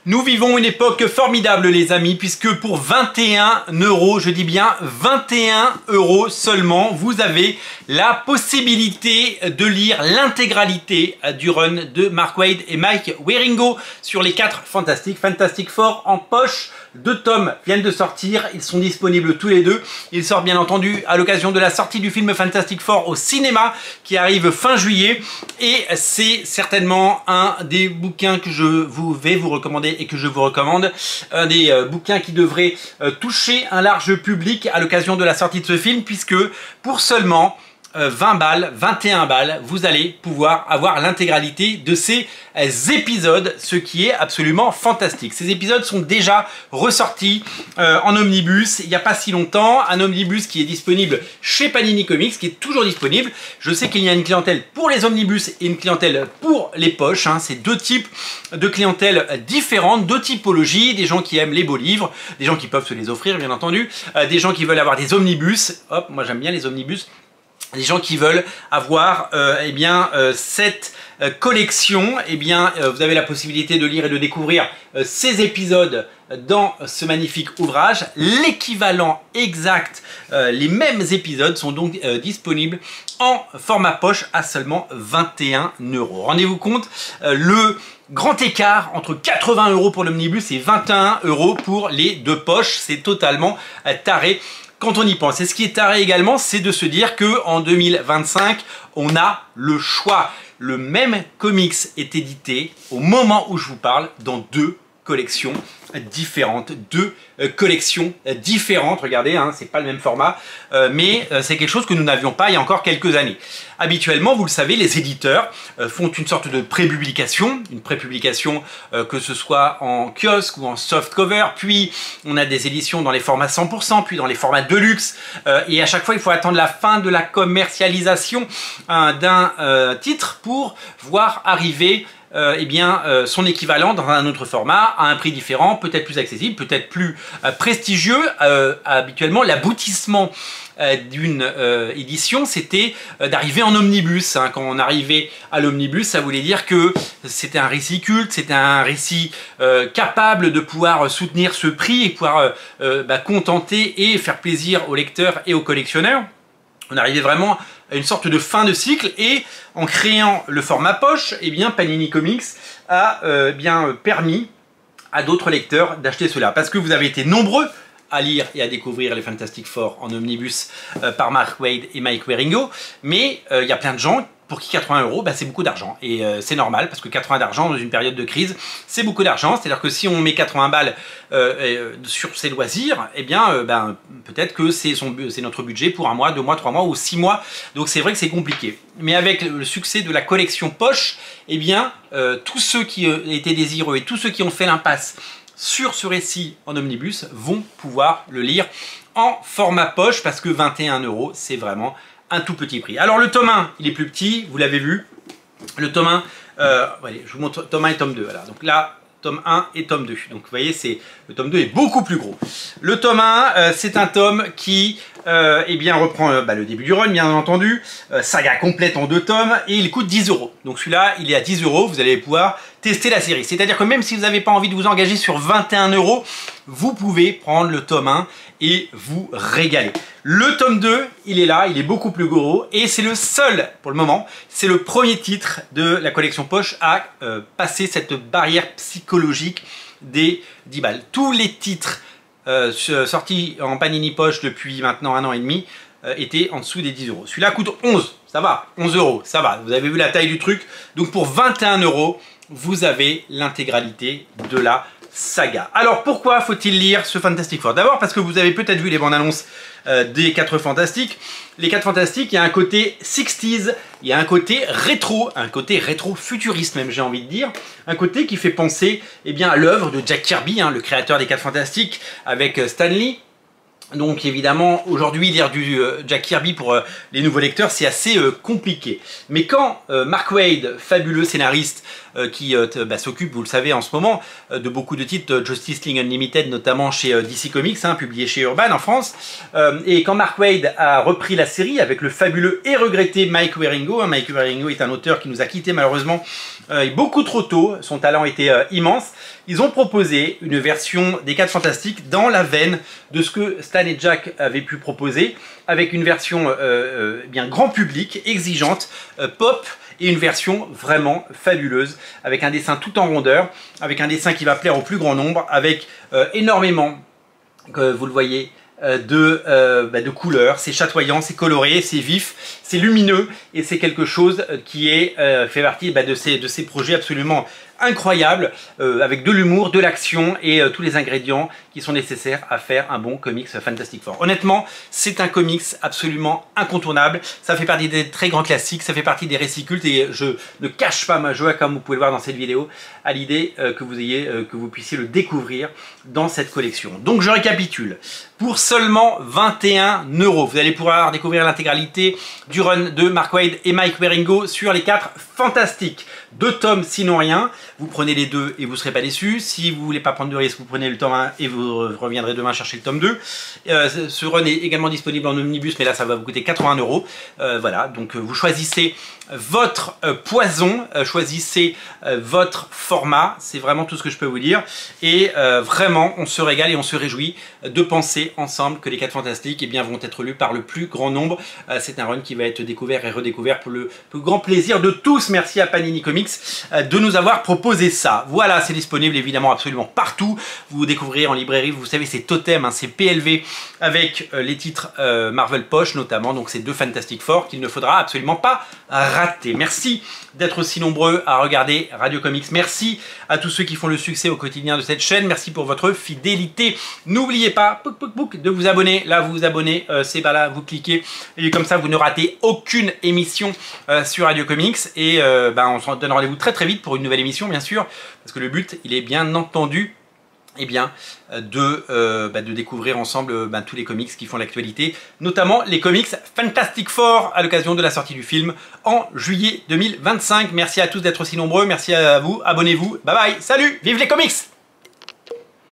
Nous vivons une époque formidable les amis, puisque pour 21 €, je dis bien 21 € seulement, vous avez la possibilité de lire l'intégralité du run de Mark Waid et Mike Wieringo sur les 4 Fantastic Four en poche. 2 tomes viennent de sortir, ils sont disponibles tous les deux. Ils sortent bien entendu à l'occasion de la sortie du film Fantastic Four au cinéma qui arrive fin juillet. Et c'est certainement un des bouquins que je vais vous recommander et que je vous recommande. Un des bouquins qui devrait toucher un large public à l'occasion de la sortie de ce film, puisque pour seulement 20 balles, 21 balles, vous allez pouvoir avoir l'intégralité de ces épisodes, ce qui est absolument fantastique. Ces épisodes sont déjà ressortis en omnibus il n'y a pas si longtemps, un omnibus qui est disponible chez Panini Comics, qui est toujours disponible. Je sais qu'il y a une clientèle pour les omnibus et une clientèle pour les poches, hein. C'est 2 types de clientèle différentes, 2 typologies, des gens qui aiment les beaux livres, des gens qui peuvent se les offrir bien entendu, des gens qui veulent avoir des omnibus, hop, moi j'aime bien les omnibus, les gens qui veulent avoir cette collection. Vous avez la possibilité de lire et de découvrir ces épisodes dans ce magnifique ouvrage. L'équivalent exact, les mêmes épisodes sont donc disponibles en format poche à seulement 21 €. Rendez-vous compte, le grand écart entre 80 € pour l'omnibus et 21 € pour les 2 poches, c'est totalement taré quand on y pense. Et ce qui est taré également, c'est de se dire qu'en 2025, on a le choix. Le même comics est édité au moment où je vous parle dans 2 collections différentes, 2 collections différentes. Regardez, hein, c'est pas le même format, mais c'est quelque chose que nous n'avions pas il y a encore quelques années. Habituellement, vous le savez, les éditeurs font une sorte de pré-publication, que ce soit en kiosque ou en softcover, puis on a des éditions dans les formats 100%, puis dans les formats deluxe, et à chaque fois il faut attendre la fin de la commercialisation d'un titre pour voir arriver son équivalent dans un autre format, à un prix différent, peut-être plus accessible, peut-être plus prestigieux. Habituellement, l'aboutissement d'une édition, c'était d'arriver en omnibus. Hein. Quand on arrivait à l'omnibus, ça voulait dire que c'était un récit culte, c'était un récit capable de pouvoir soutenir ce prix et pouvoir contenter et faire plaisir aux lecteurs et aux collectionneurs. On arrivait vraiment à une sorte de fin de cycle, et en créant le format poche, Panini Comics a permis à d'autres lecteurs d'acheter cela, parce que vous avez été nombreux à lire et à découvrir les Fantastic Four en omnibus par Mark Waid et Mike Wieringo, mais il y a plein de gens pour qui 80 €, c'est beaucoup d'argent. Et c'est normal, parce que 80 d'argent dans une période de crise, c'est beaucoup d'argent. C'est-à-dire que si on met 80 balles sur ses loisirs, peut-être que c'est notre budget pour 1 mois, 2 mois, 3 mois ou 6 mois. Donc c'est vrai que c'est compliqué. Mais avec le succès de la collection poche, tous ceux qui étaient désireux et tous ceux qui ont fait l'impasse sur ce récit en omnibus vont pouvoir le lire en format poche, parce que 21 €, c'est vraiment un tout petit prix. Alors le tome 1, il est plus petit, vous l'avez vu. Le tome 1, je vous montre tome 1 et tome 2. Voilà. Donc là, tome 1 et tome 2. Donc vous voyez, le tome 2 est beaucoup plus gros. Le tome 1, c'est un tome qui reprend le début du run, bien entendu. Saga complète en 2 tomes, et il coûte 10 €. Donc celui-là, il est à 10 €, vous allez pouvoir tester la série. C'est-à-dire que même si vous n'avez pas envie de vous engager sur 21 €, vous pouvez prendre le tome 1 et vous régaler. Le tome 2, il est là, il est beaucoup plus gros, et c'est le seul, pour le moment, c'est le premier titre de la collection poche à passer cette barrière psychologique des 10 balles. Tous les titres sortis en Panini Poche depuis maintenant 1 an et demi étaient en dessous des 10 €. Celui-là coûte 11, ça va, 11 €, ça va, vous avez vu la taille du truc. Donc pour 21 €, vous avez l'intégralité de la saga. Alors pourquoi faut-il lire ce Fantastic Four? D'abord parce que vous avez peut-être vu les bandes annonces des 4 Fantastiques. Les 4 Fantastiques, il y a un côté 60s, il y a un côté rétro futuriste même, j'ai envie de dire. Un côté qui fait penser à l'œuvre de Jack Kirby, le créateur des 4 Fantastiques, avec Stan Lee. Donc évidemment, aujourd'hui, lire du Jack Kirby pour les nouveaux lecteurs, c'est assez compliqué. Mais quand Mark Waid, fabuleux scénariste, qui s'occupe, vous le savez en ce moment, de beaucoup de titres, Justice League Unlimited notamment chez DC Comics, publié chez Urban en France. Et quand Mark Waid a repris la série avec le fabuleux et regretté Mike Wieringo, Mike Wieringo est un auteur qui nous a quittés malheureusement beaucoup trop tôt, son talent était immense. Ils ont proposé une version des 4 Fantastiques dans la veine de ce que Stan et Jack avaient pu proposer, avec une version bien grand public, exigeante, pop, et une version vraiment fabuleuse, avec un dessin tout en rondeur, avec un dessin qui va plaire au plus grand nombre, avec énormément, vous le voyez, de couleurs. C'est chatoyant, c'est coloré, c'est vif, c'est lumineux, et c'est quelque chose qui est fait partie de ces projets absolument incroyables, avec de l'humour, de l'action et tous les ingrédients qui sont nécessaires à faire un bon comics Fantastic Four. Honnêtement, c'est un comics absolument incontournable. Ça fait partie des très grands classiques, ça fait partie des récits cultes, et je ne cache pas ma joie, comme vous pouvez le voir dans cette vidéo, à l'idée que vous puissiez le découvrir dans cette collection. Donc je récapitule. Pour seulement 21 €, vous allez pouvoir découvrir l'intégralité du run de Mark Waid et Mike Wieringo sur les 4 Fantastiques. 2 tomes sinon rien, vous prenez les 2 et vous ne serez pas déçus. Si vous ne voulez pas prendre de risque, vous prenez le tome 1 et vous reviendrez demain chercher le tome 2. Ce run est également disponible en omnibus, mais là ça va vous coûter 80 €. Voilà, donc vous choisissez votre poison, choisissez votre format, c'est vraiment tout ce que je peux vous dire. Et vraiment, on se régale et on se réjouit de penser ensemble que les 4 Fantastiques vont être lus par le plus grand nombre. C'est un run qui va être découvert et redécouvert pour le plus grand plaisir de tous. Merci à Panini Comics de nous avoir proposé ça. Voilà, c'est disponible évidemment absolument partout. Vous découvrirez en librairie, vous savez, c'est Totem, c'est PLV avec les titres Marvel Poche notamment. Donc c'est 2 Fantastic Four qu'il ne faudra absolument pas rater. Merci d'être aussi nombreux à regarder Radio Comics. Merci à tous ceux qui font le succès au quotidien de cette chaîne. Merci pour votre fidélité. N'oubliez pas de vous abonner. Là, vous vous abonnez, c'est pas là, vous cliquez. Et comme ça, vous ne ratez aucune émission sur Radio Comics. Et on se donne rendez-vous très très vite pour une nouvelle émission, bien sûr. Parce que le but, il est bien entendu de découvrir ensemble tous les comics qui font l'actualité, notamment les comics Fantastic Four à l'occasion de la sortie du film en juillet 2025. Merci à tous d'être aussi nombreux, merci à vous, abonnez-vous, bye bye, salut, vive les comics!